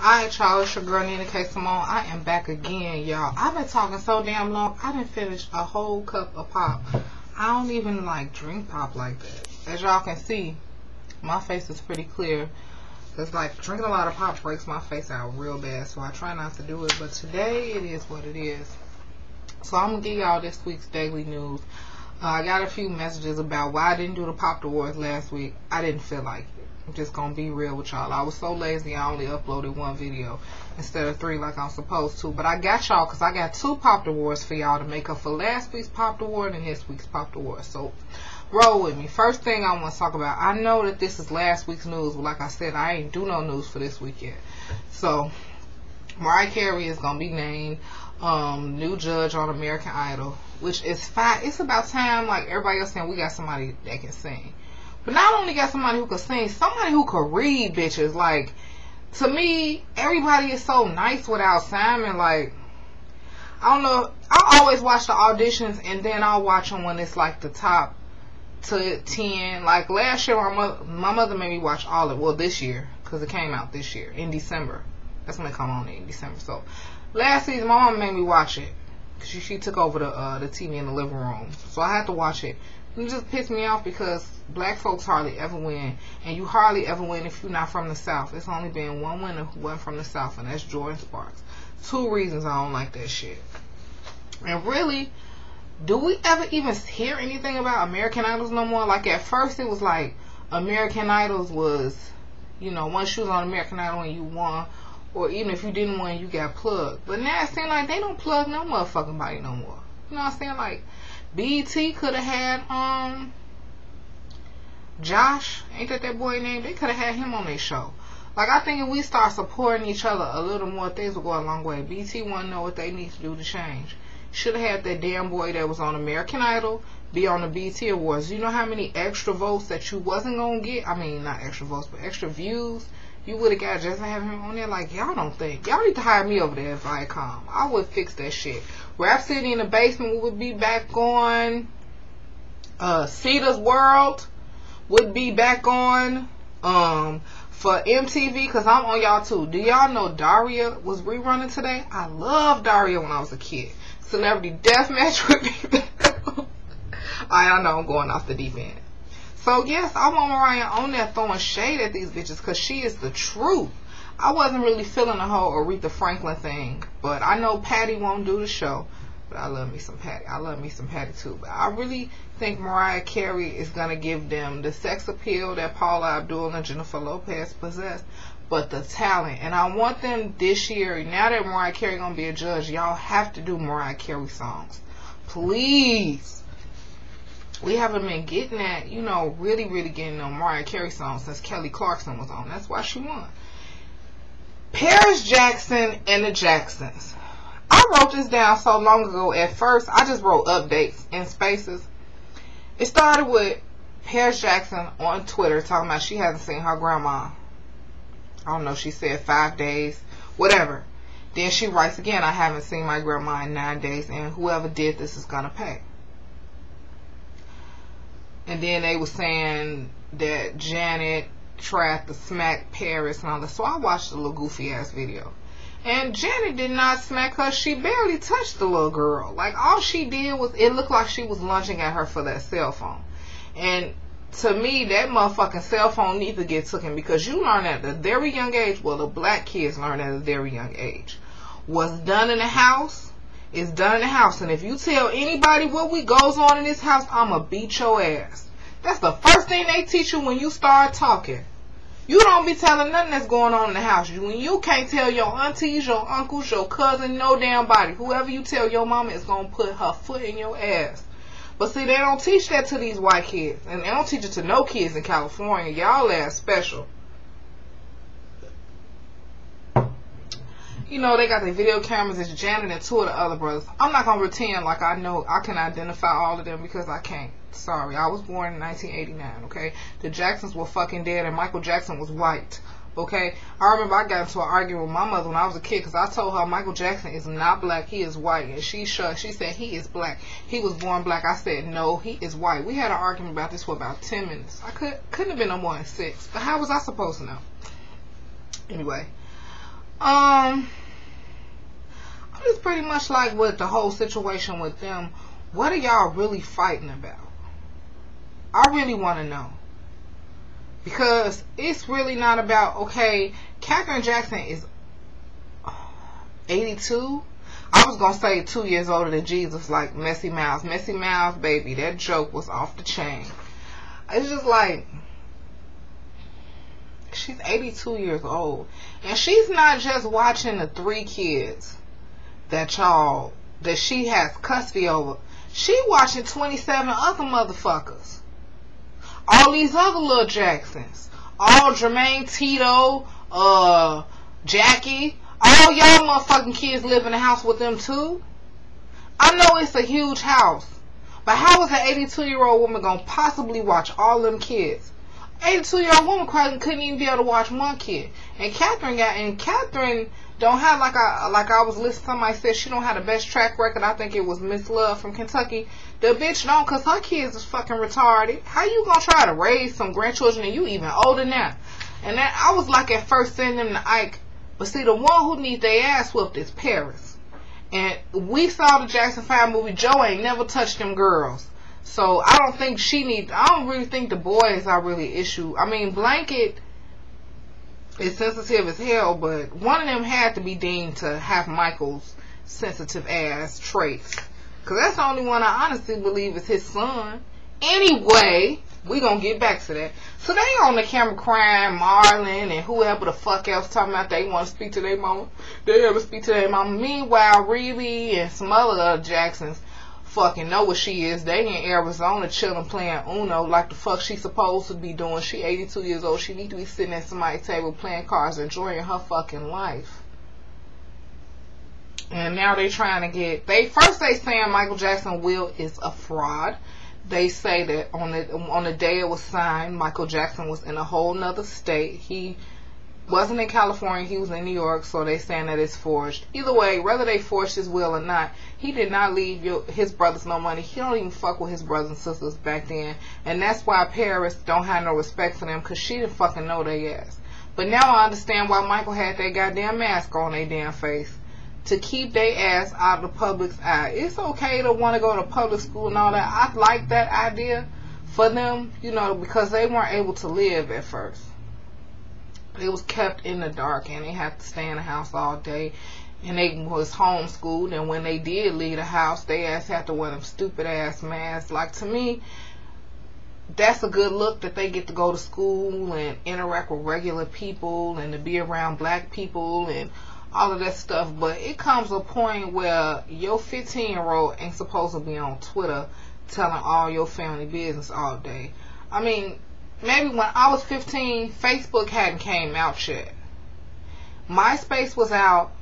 Alright, y'all, it's your girl Nina K. Simone. I am back again, y'all. I've been talking so damn long, I didn't finish a whole cup of pop. I don't even like drink pop like that. As y'all can see, my face is pretty clear. It's like drinking a lot of pop breaks my face out real bad, so I try not to do it. But today, it is what it is. So I'm going to give y'all this week's daily news. I got a few messages about why I didn't do the Pop Awards last week. I didn't feel like it. I'm just going to be real with y'all. I was so lazy I only uploaded one video instead of 3 like I'm supposed to. But I got y'all because I got 2 Pop Awards for y'all to make up for last week's Pop Award and this week's Pop Award. So roll with me. First thing I want to talk about. I know that this is last week's news, but like I said, I ain't do no news for this week yet. So Mariah Carey is going to be named new judge on American Idol, which is fine. It's about time, like everybody else saying, we got somebody that can sing. But not only got somebody who can sing, somebody who can read, bitches. Like, to me, everybody is so nice without Simon. Like, I don't know. I always watch the auditions, and then I'll watch them when it's like the top to 10. Like last year, my mother made me watch all of it. Well, this year, because it came out this year in December. That's when it come on in December. So last season, my mom made me watch it. She took over the TV in the living room, so I had to watch it. It just pissed me off because black folks hardly ever win, and you hardly ever win if you're not from the South. It's only been one winner who wasn't from the South, and that's Jordan Sparks. 2 reasons I don't like that shit. And really, do we ever even hear anything about American Idols no more? Like at first it was like American Idols was, you know, once you was on American Idol and you won, or even if you didn't win, you got plugged. But now it seems like they don't plug no motherfucking body no more. You know what I'm saying? Like, BET could have had, Josh. Ain't that boy name? They could have had him on their show. Like, I think if we start supporting each other a little more, things will go a long way. BET want to know what they need to do to change. Should have had that damn boy that was on American Idol be on the BET Awards. You know how many extra votes that you wasn't going to get? I mean, not extra votes, but extra views you would have got just to have him on there. Like, y'all don't think. Y'all need to hire me over there at Viacom. I would fix that shit. Rhapsody in the Basement would be back on. Cedar's World would be back on. For MTV, because I'm on y'all too. Do y'all know Daria was rerunning today? I loved Daria when I was a kid. Celebrity Deathmatch would be back on. I know I'm going off the deep end. So yes, I want Mariah on there throwing shade at these bitches because she is the truth. I wasn't really feeling the whole Aretha Franklin thing, but I know Patty won't do the show. But I love me some Patty. I love me some Patty too. But I really think Mariah Carey is going to give them the sex appeal that Paula Abdul and Jennifer Lopez possess, but the talent. And I want them this year, now that Mariah Carey going to be a judge, y'all have to do Mariah Carey songs. Please. We haven't been getting that, you know, really getting them Mariah Carey songs since Kelly Clarkson was on. That's why she won. Paris Jackson and the Jacksons. I wrote this down so long ago. At first, I just wrote updates in spaces. It started with Paris Jackson on Twitter talking about she hasn't seen her grandma. I don't know, she said 5 days, whatever. Then she writes again, I haven't seen my grandma in 9 days, and whoever did this is going to pay. And then they were saying that Janet tried to smack Paris and all that. So I watched the little goofy ass video. And Janet did not smack her. She barely touched the little girl. Like, all she did was, it looked like she was lunging at her for that cell phone. And to me, that motherfucking cell phone needs to get taken, because you learn at a very young age, well, the black kids learn at a very young age. What's done in the house is done in the house. And if you tell anybody what goes on in this house, I'ma beat your ass. That's the first thing they teach you when you start talking. You don't be telling nothing that's going on in the house. When you can't tell your aunties, your uncles, your cousin, no damn body. Whoever you tell your mama is going to put her foot in your ass. But see, they don't teach that to these white kids. And they don't teach it to no kids in California. Y'all ass special. You know, they got their video cameras. It's Janet and 2 of the other brothers. I'm not going to pretend like I know I can identify all of them, because I can't. Sorry, I was born in 1989, okay? The Jacksons were fucking dead, and Michael Jackson was white, okay? I remember I got into an argument with my mother when I was a kid, because I told her Michael Jackson is not black, he is white. And she said he is black. He was born black. I said, no, he is white. We had an argument about this for about 10 minutes. I couldn't have been no more than 6. But how was I supposed to know? Anyway. I'm just pretty much like with the whole situation with them. What are y'all really fighting about? I really want to know. Because it's really not about, okay, Katherine Jackson is 82. I was going to say 2 years older than Jesus, like Messy Mouse. Messy Mouse, baby, that joke was off the chain. It's just like, she's 82 years old. And she's not just watching the 3 kids that she has custody over. She watching 27 other motherfuckers. All these other little Jacksons. All Jermaine, Tito, Jackie. All y'all motherfucking kids live in the house with them too. I know it's a huge house. But how is an 82-year-old woman going to possibly watch all them kids? 82-year-old woman couldn't even be able to watch one kid. And Katherine don't have, like I was listening, somebody said she don't have the best track record. I think it was Miss Love from Kentucky. The bitch don't, because her kids is fucking retarded. How you gonna try to raise some grandchildren and you even older now? And that, I was like at first sending them to Ike. But see, the one who needs their ass whooped is Paris. And we saw the Jackson 5 movie. Joe ain't never touched them girls. So I don't think I don't really think the boys are really issue. I mean, Blanket is sensitive as hell, but one of them had to be deemed to have Michael's sensitive ass traits. Because that's the only one I honestly believe is his son. Anyway, we gonna get back to that. So they on the camera crying, Marlon and whoever the fuck else talking about they want to speak to their mama. They ever speak to their mama. Meanwhile, Reilly and some other Jacksons fucking know what she is. They in Arizona chilling playing Uno like the fuck she supposed to be doing. She 82 years old. She need to be sitting at somebody's table playing cards, enjoying her fucking life. And now they trying to get, they saying Michael Jackson's will is a fraud. They say that on the day it was signed, Michael Jackson was in a whole nother state. He wasn't in California, he was in New York, so they saying that it's forged. Either way, whether they forged his will or not, he did not leave his brothers no money. He don't even fuck with his brothers and sisters back then. And that's why Paris don't have no respect for them, because she didn't fucking know they ass. But now I understand why Michael had that goddamn mask on their damn face. To keep their ass out of the public's eye. It's okay to want to go to public school and all that. I like that idea for them, you know, because they weren't able to live at first. They was kept in the dark and they had to stay in the house all day. And they was homeschooled, and when they did leave the house, they ass had to wear them stupid ass masks. Like, to me, that's a good look that they get to go to school and interact with regular people and to be around black people and all of that stuff. But it comes a point where your 15-year-old ain't supposed to be on Twitter telling all your family business all day. I mean, maybe when I was 15, Facebook hadn't came out yet. MySpace was out,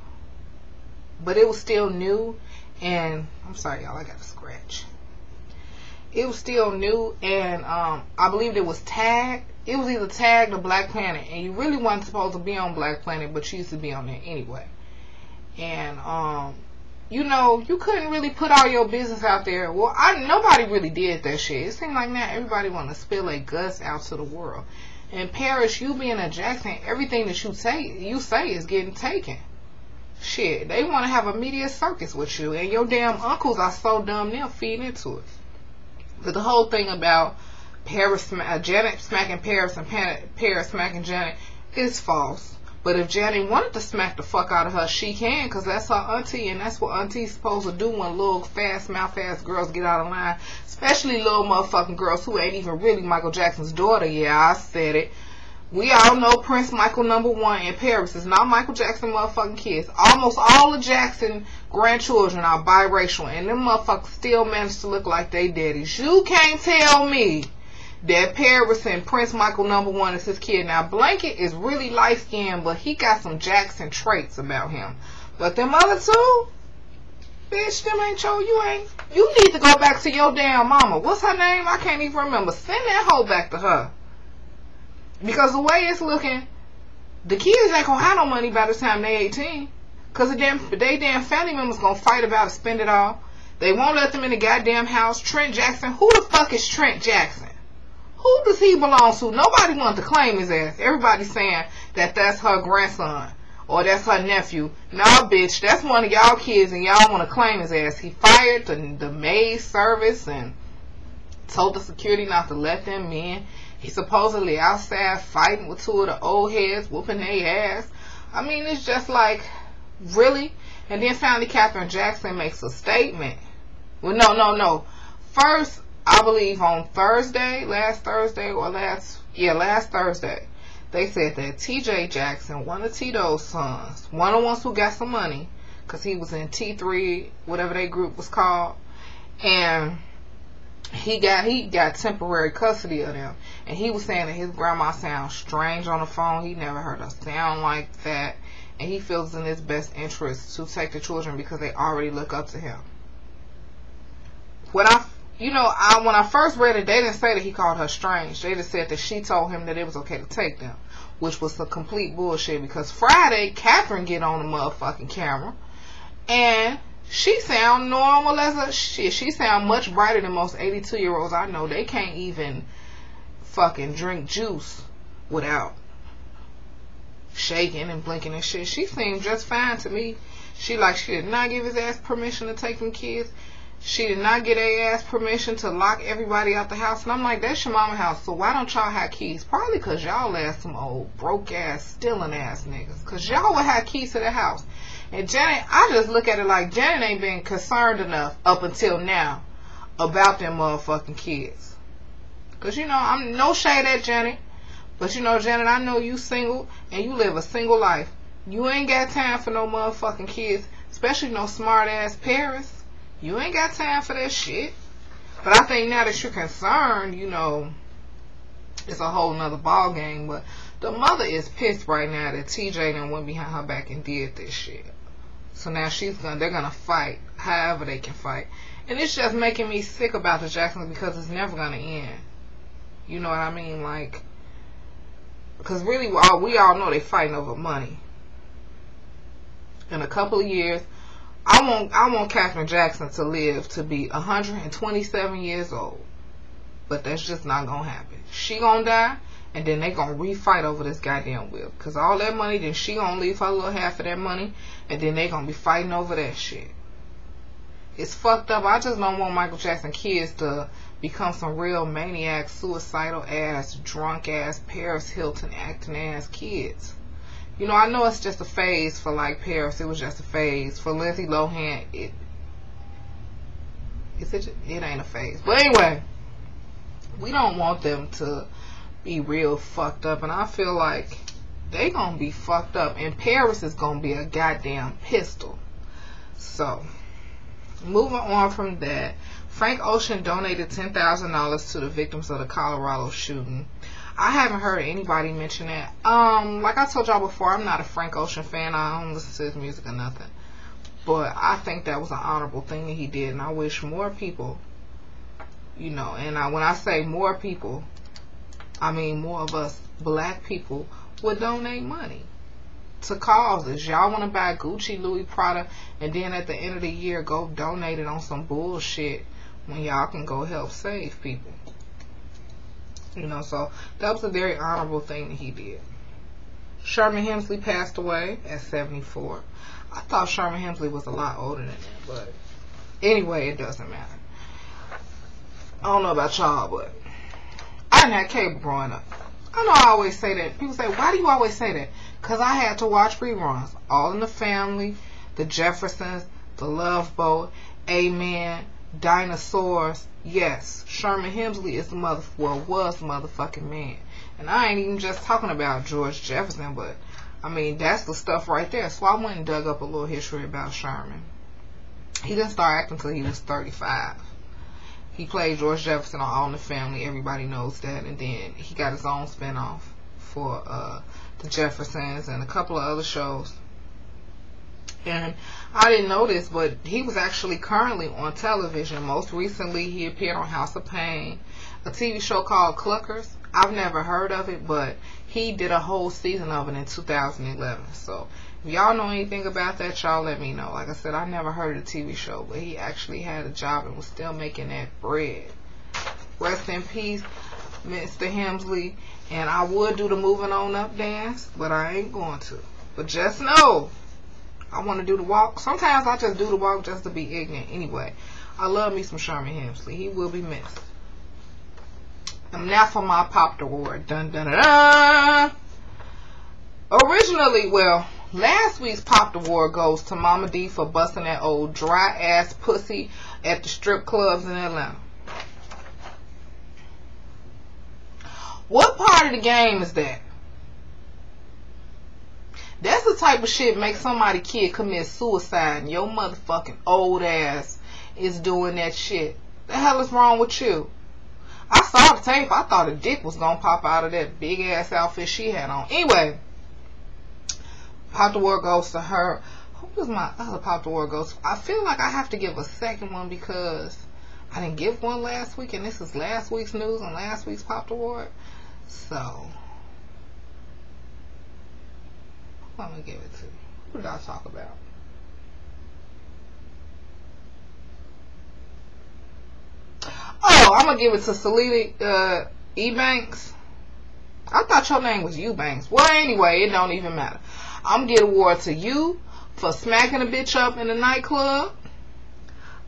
but it was still new. And I'm sorry, y'all, I got a scratch. It was still new, and I believe it was tagged. It was either tagged or Black Planet, and you really wasn't supposed to be on Black Planet, but you used to be on there anyway. And you know, you couldn't really put all your business out there. Well, nobody really did that shit. It seemed like now everybody want to spill their guts out to the world. In Paris, you being a Jackson, everything that you say is getting taken. Shit, they want to have a media circus with you, and your damn uncles are so dumb they'll feed into it. But the whole thing about Janet smacking Paris and Paris smacking Janet is false. But if Janet wanted to smack the fuck out of her, she can, because that's her auntie, and that's what auntie's supposed to do when little fast mouth ass girls get out of line. Especially little motherfucking girls who ain't even really Michael Jackson's daughter. Yeah, I said it. We all know Prince Michael #1 and Paris is not Michael Jackson motherfucking kids. Almost all the Jackson grandchildren are biracial, and them motherfuckers still manage to look like they daddies. You can't tell me that Paris and Prince Michael #1 is his kid. Now, Blanket is really light-skinned, but he got some Jackson traits about him. But them other two, bitch, them ain't you need to go back to your damn mama. What's her name? I can't even remember. Send that hoe back to her. Because the way it's looking, the kids ain't gonna have no money by the time they 18. Because they damn family members gonna fight about it, spend it all. They won't let them in the goddamn house. Trent Jackson, who the fuck is Trent Jackson? Who does he belong to? Nobody wants to claim his ass. Everybody's saying that that's her grandson. or that's her nephew. Nah, bitch, that's one of y'all kids and y'all want to claim his ass. He fired the maid service and told the security not to let them in. He's supposedly outside fighting with two of the old heads, whooping their ass. I mean, it's just like, really? And then finally Katherine Jackson makes a statement. Well, no. First, I believe on Thursday, last Thursday, they said that TJ Jackson, one of Tito's sons, one of the ones who got some money, because he was in T3, whatever that group was called, and he got temporary custody of them. And he was saying that his grandma sounds strange on the phone. He never heard her sound like that. And he feels in his best interest to take the children because they already look up to him. When I first read it, they didn't say that he called her strange. They just said that she told him that it was okay to take them, which was some complete bullshit, because Friday, Katherine get on the motherfucking camera, and she sound normal as a shit. She sound much brighter than most 82-year-olds I know. They can't even fucking drink juice without shaking and blinking and shit. She seemed just fine to me. She did not give his ass permission to take them kids. She did not get their ass permission to lock everybody out the house. And I'm like, that's your mama's house, so why don't y'all have keys? Probably because y'all ass some old broke ass stealing ass niggas, because y'all would have keys to the house. And Janet, I just look at it like Janet ain't been concerned enough up until now about them motherfucking kids. Because, I'm no shade at Janet. But, Janet, I know you single and you live a single life. You ain't got time for no motherfucking kids, especially no smart ass parents. You ain't got time for that shit. But I think now that you're concerned, it's a whole nother ball game. But the mother is pissed right now that TJ done went behind her back and did this shit. So now they're gonna fight however they can fight. And it's just making me sick about the Jacksons because it's never gonna end. You know what I mean? Like, because really we all know they fighting over money. In a couple of years, I want Katherine Jackson to live to be 127 years old. But that's just not gonna happen. She gonna die, and then they gonna refight over this goddamn will. Because all that money, then she gonna leave her little half of that money, and then they gonna be fighting over that shit. It's fucked up. I just don't want Michael Jackson kids to become some real maniac, suicidal ass, drunk ass, Paris Hilton acting ass kids. I know it's just a phase for like Paris. It was just a phase. For Lindsay Lohan, it ain't a phase. But anyway, we don't want them to be real fucked up, and I feel like they gonna be fucked up, and Paris is gonna be a goddamn pistol. So, moving on from that, Frank Ocean donated $10,000 to the victims of the Colorado shooting. I haven't heard anybody mention that. Like I told y'all before, I'm not a Frank Ocean fan. I don't listen to his music or nothing. But I think that was an honorable thing that he did, and I wish more people, and when I say more people, I mean more of us black people would donate money to causes. Y'all want to buy Gucci, Louis, Prada, and then at the end of the year go donate it on some bullshit when y'all can go help save people. So that was a very honorable thing that he did. Sherman Hemsley passed away at 74. I thought Sherman Hemsley was a lot older than that, but anyway, it doesn't matter. I don't know about y'all, but I didn't have cable growing up. I know I always say that. People say, why do you always say that? Because I had to watch reruns. All in the Family, The Jeffersons, The Love Boat, Amen, Dinosaurs. Yes, Sherman Hemsley is was the motherfucking man. And I ain't even just talking about George Jefferson, but I mean, that's the stuff right there. So I went and dug up a little history about Sherman. He didn't start acting until he was 35. He played George Jefferson on All in the Family. Everybody knows that. And then he got his own spinoff for The Jeffersons and a couple of other shows. And I didn't know this, but he was actually currently on television. Most recently, he appeared on House of Pain, a TV show called Cluckers. I've never heard of it, but he did a whole season of it in 2011. So if y'all know anything about that, y'all let me know. Like I said, I never heard of the TV show, but he actually had a job and was still making that bread. Rest in peace, Mr. Hemsley. And I would do the moving on up dance, but I ain't going to. But just know, I want to do the walk. Sometimes I just do the walk just to be ignorant. Anyway, I love me some Sherman Hemsley. He will be missed. And now for my Popped Award. Dun dun dun dun. Originally, well, last week's Popped Award goes to Mama D for busting that old dry ass pussy at the strip clubs in Atlanta. What part of the game is that? That's the type of shit make somebody kid commit suicide and your motherfucking old ass is doing that shit. The hell is wrong with you? I saw the tape. I thought a dick was gonna pop out of that big ass outfit she had on. Anyway, Popped Award goes to her. Who was my other Popped Award goes to? I feel like I have to give a second one because I didn't give one last week and this is last week's news and last week's Popped Award. So I'm gonna give it to you. Who did I talk about? Oh, I'm gonna give it to Salida Ebanks. I thought your name was Eubanks. Well, anyway, it don't even matter. I'm gonna give an award to you for smacking a bitch up in the nightclub.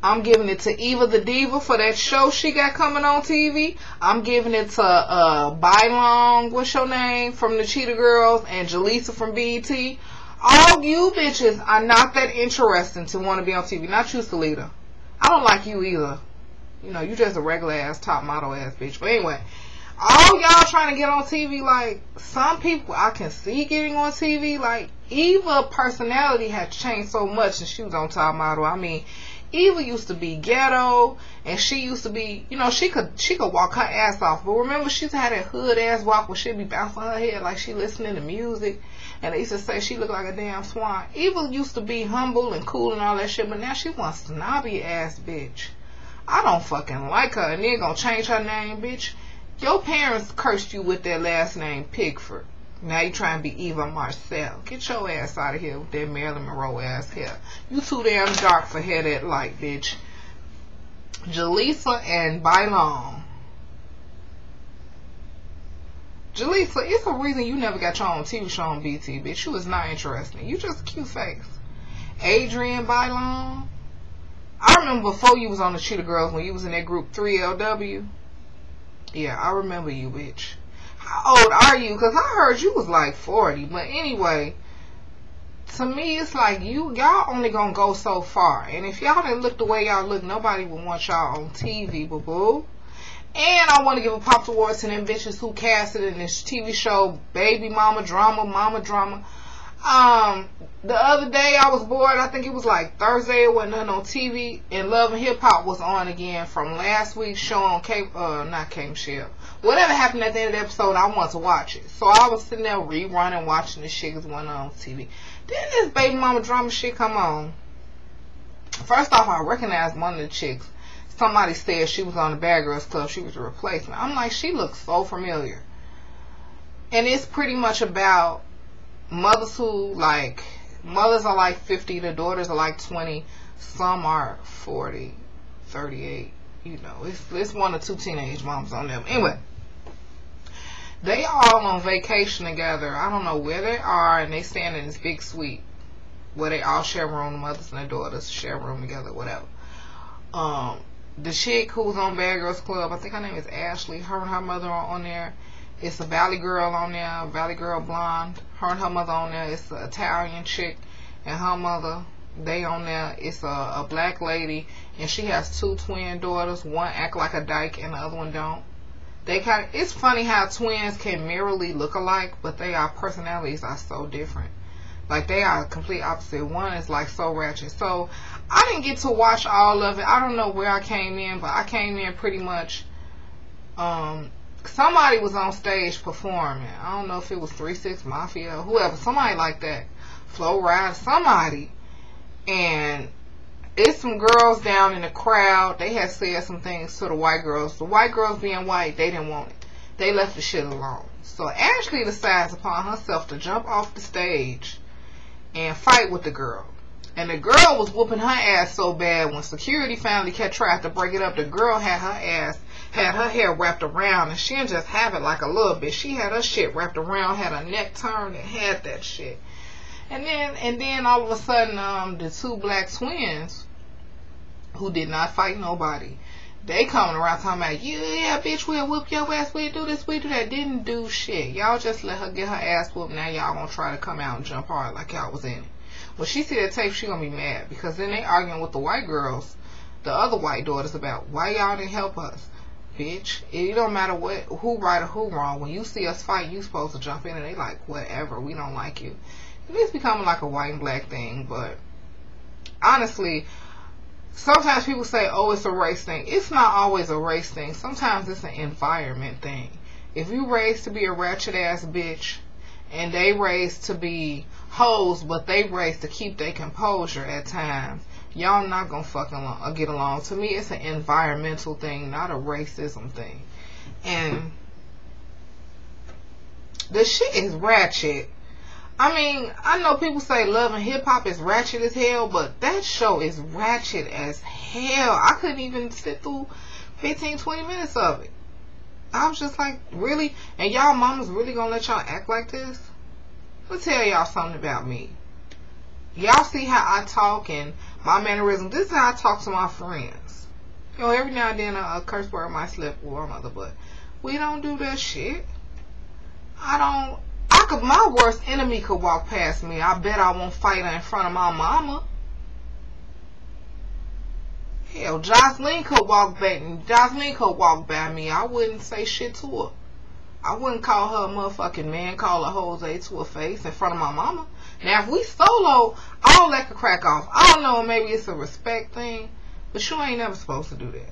I'm giving it to Eva the Diva for that show she got coming on TV. I'm giving it to Bylong, what's your name, from the Cheetah Girls, and Jaleesa from BET. All you bitches are not that interesting to want to be on TV. Not you, Salida. I don't like you either. You know, you just a regular ass, top model ass bitch. But anyway, all y'all trying to get on TV, like, some people I can see getting on TV. Like, Eva personality has changed so much since she was on top model. I mean, Eva used to be ghetto, and she used to be, you know, she could walk her ass off. But remember, she had that hood ass walk where she'd be bouncing her head like she listening to music. And they used to say she looked like a damn swan. Eva used to be humble and cool and all that shit, but now she wants snobby ass bitch. I don't fucking like her, and they're gonna change her name, bitch. Your parents cursed you with their last name, Pigford. Now you trying to be Eva Marcel. Get your ass out of here with that Marilyn Monroe ass hair. You too damn dark for hair that light, bitch. Jaleesa and Bylong. Jaleesa, it's a reason you never got your own TV show on BT, bitch. You was not interesting. You just a cute face. Adrian Bylong. I remember before you was on the Cheetah Girls when you was in that group 3LW. Yeah, I remember you, bitch. How old are you? Because I heard you was like 40. But anyway, to me, it's like y'all only gonna go so far. And if y'all didn't look the way y'all look, nobody would want y'all on TV, boo-boo. And I want to give a Popped Award to them bitches who casted in this TV show, Baby Mama Drama, Mama Drama. The other day I was bored. I think it was like Thursday. It wasn't nothing on TV. And Love and Hip Hop was on again from last week's show on not Cable Shell. Whatever happened at the end of the episode, I wanted to watch it. So I was sitting there rerunning, watching this shit because it wasn't on TV. Then this Baby Mama Drama shit come on. First off, I recognized one of the chicks. Somebody said she was on the Bad Girls Club. She was a replacement. I'm like, she looks so familiar. And it's pretty much about mothers who, like, mothers are like 50, the daughters are like 20, some are 40, 38, you know, it's one or two teenage moms on them. Anyway, they all on vacation together. I don't know where they are, and they stand in this big suite where they all share a room, the mothers and their daughters share a room together, whatever. The chick who's on Bad Girls Club, I think her name is Ashley, her and her mother are on there. It's a Valley Girl on there, Valley Girl blonde. Her and her mother on there. It's an Italian chick and her mother. They on there. It's a black lady, and she has two twin daughters. One act like a dyke and the other one don't. It's funny how twins can mirrorly look alike, but their personalities are so different. Like, they are complete opposite. One is like so ratchet. So I didn't get to watch all of it. I don't know where I came in, but I came in pretty much. Somebody was on stage performing. I don't know if it was 3-6 Mafia or whoever. Somebody like that. Flo Rida. Somebody. And it's some girls down in the crowd. They had said some things to the white girls. The white girls being white, they didn't want it. They left the shit alone. So Ashley decides upon herself to jump off the stage and fight with the girl. And the girl was whooping her ass so bad when security finally tried to break it up. The girl had her hair wrapped around, and she didn't just have it like a little bit. She had her shit wrapped around, had her neck turned, and had that shit. And then all of a sudden, the two black twins who did not fight nobody, they coming around talking about, yeah, bitch, we'll whoop your ass, we'll do this, we do that. Didn't do shit. Y'all just let her get her ass whooped. Now y'all gonna try to come out and jump hard like y'all was in it. When she see that tape, she gonna be mad, because then they arguing with the white girls, the other white daughters, about why y'all didn't help us. Bitch, it don't matter who right or who wrong. When you see us fight, you supposed to jump in, and they like, whatever, we don't like you. It's becoming like a white and black thing. But honestly, sometimes people say, oh, it's a race thing. It's not always a race thing. Sometimes it's an environment thing. If you raised to be a ratchet ass bitch, and they raised to be hoes, but they raised to keep their composure at times, y'all not gonna fucking get along. To me, it's an environmental thing, not a racism thing. And the shit is ratchet. I mean, I know people say Love and Hip Hop is ratchet as hell, but that show is ratchet as hell. I couldn't even sit through 15-20 minutes of it. I was just like, really? And y'all mamas really gonna let y'all act like this? Let me tell y'all something about me. Y'all see how I talk and my mannerism. This is how I talk to my friends. You know, every now and then a curse word might slip with one another, but we don't do that shit. My worst enemy could walk past me. I bet I won't fight her in front of my mama. Hell, Jocelyn could walk by me. I wouldn't say shit to her. I wouldn't call her a motherfucking man, call her Jose to her face in front of my mama. Now, if we solo, all that could crack off. I don't know, maybe it's a respect thing, but you ain't never supposed to do that.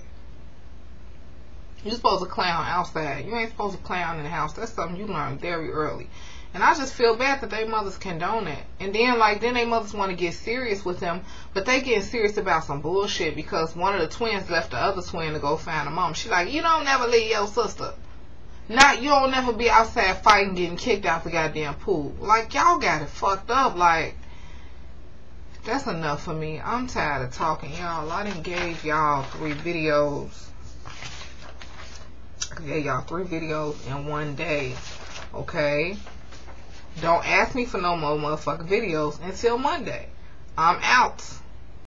You're supposed to clown outside. You ain't supposed to clown in the house. That's something you learn very early. And I just feel bad that they mothers condone it. And then they mothers want to get serious with them, but they getting serious about some bullshit because one of the twins left the other twin to go find a mom. She like, you don't never leave your sister. You don't never be outside fighting, getting kicked out the goddamn pool. Like, y'all got it fucked up. Like, that's enough for me. I'm tired of talking, y'all. I done gave y'all 3 videos. I gave y'all 3 videos in one day. Okay? Don't ask me for no more motherfucking videos until Monday. I'm out.